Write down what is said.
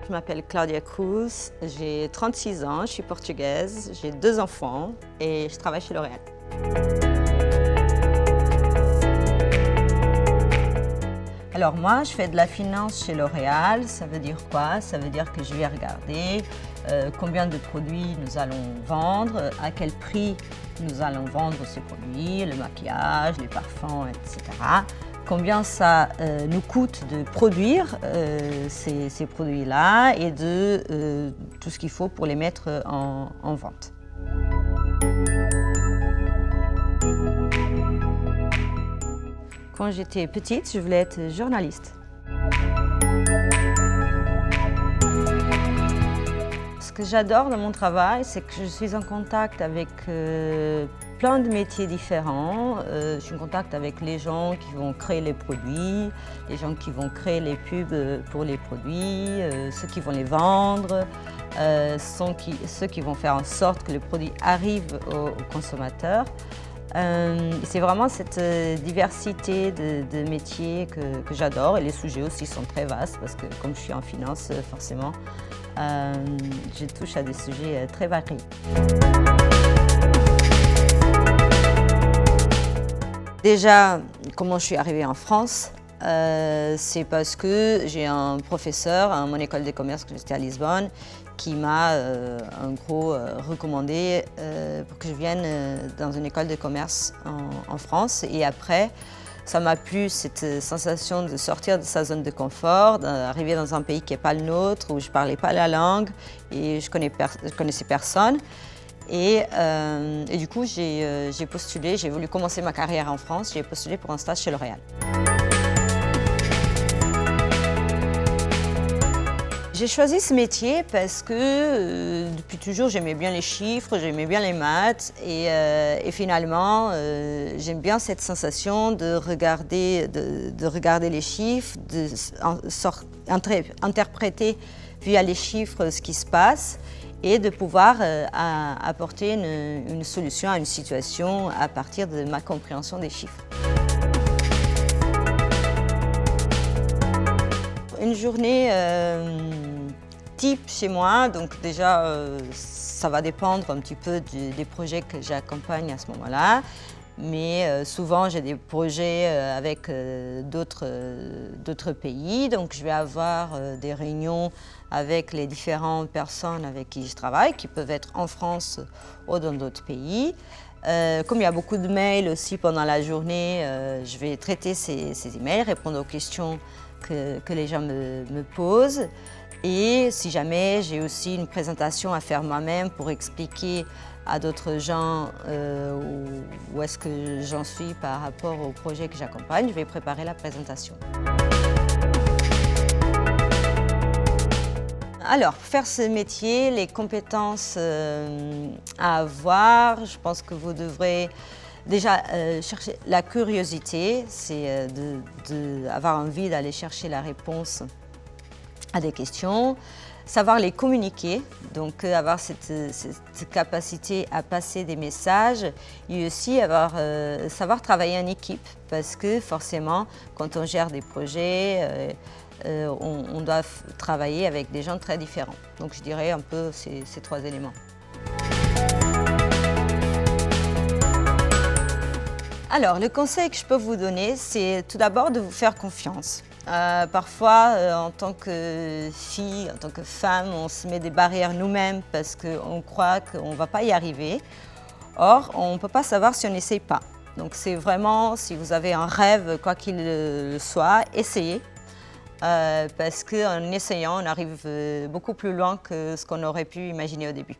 je m'appelle Claudia Cruz, j'ai 36 ans, je suis portugaise, j'ai 2 enfants et je travaille chez L'Oréal. Alors moi, je fais de la finance chez L'Oréal. Ça veut dire quoi? Ça veut dire que je vais regarder combien de produits nous allons vendre, à quel prix nous allons vendre ces produits, le maquillage, les parfums, etc. Combien ça nous coûte de produire ces produits-là et de tout ce qu'il faut pour les mettre en vente. Quand j'étais petite, je voulais être journaliste. Ce que j'adore dans mon travail, c'est que je suis en contact avec plein de métiers différents. Je suis en contact avec les gens qui vont créer les produits, les gens qui vont créer les pubs pour les produits, ceux qui vont les vendre, ceux qui vont faire en sorte que le produit arrive aux consommateurs. C'est vraiment cette diversité de métiers que j'adore, et les sujets aussi sont très vastes parce que comme je suis en finance, forcément, je touche à des sujets très variés. Déjà, comment je suis arrivée en France? C'est parce que j'ai un professeur à mon école de commerce quand j'étais à Lisbonne qui m'a en gros recommandé pour que je vienne dans une école de commerce en France. Et après, ça m'a plu cette sensation de sortir de sa zone de confort, d'arriver dans un pays qui n'est pas le nôtre, où je ne parlais pas la langue et je connaissais personne. Et du coup, j'ai postulé, j'ai voulu commencer ma carrière en France, j'ai postulé pour un stage chez L'Oréal. J'ai choisi ce métier parce que depuis toujours j'aimais bien les chiffres, j'aimais bien les maths et finalement j'aime bien cette sensation de regarder les chiffres, d'interpréter via les chiffres ce qui se passe et de pouvoir apporter une solution à une situation à partir de ma compréhension des chiffres. Une journée type chez moi, donc déjà ça va dépendre un petit peu des projets que j'accompagne à ce moment-là, mais souvent j'ai des projets avec d'autres pays, donc je vais avoir des réunions avec les différentes personnes avec qui je travaille, qui peuvent être en France ou dans d'autres pays. Comme il y a beaucoup de mails aussi pendant la journée, je vais traiter ces emails, répondre aux questions que les gens me posent. Et si jamais j'ai aussi une présentation à faire moi-même pour expliquer à d'autres gens où est-ce que j'en suis par rapport au projet que j'accompagne, je vais préparer la présentation. Alors, pour faire ce métier, les compétences à avoir, je pense que vous devrez déjà chercher la curiosité, c'est d'avoir envie d'aller chercher la réponse à des questions, savoir les communiquer, donc avoir cette capacité à passer des messages et aussi savoir travailler en équipe parce que forcément, quand on gère des projets, on doit travailler avec des gens très différents. Donc je dirais un peu ces 3 éléments. Alors, le conseil que je peux vous donner, c'est tout d'abord de vous faire confiance. Parfois, en tant que fille, en tant que femme, on se met des barrières nous-mêmes parce qu'on croit qu'on ne va pas y arriver. Or, on ne peut pas savoir si on n'essaye pas. Donc c'est vraiment, si vous avez un rêve, quoi qu'il soit, essayez. Parce qu'en essayant, on arrive beaucoup plus loin que ce qu'on aurait pu imaginer au début.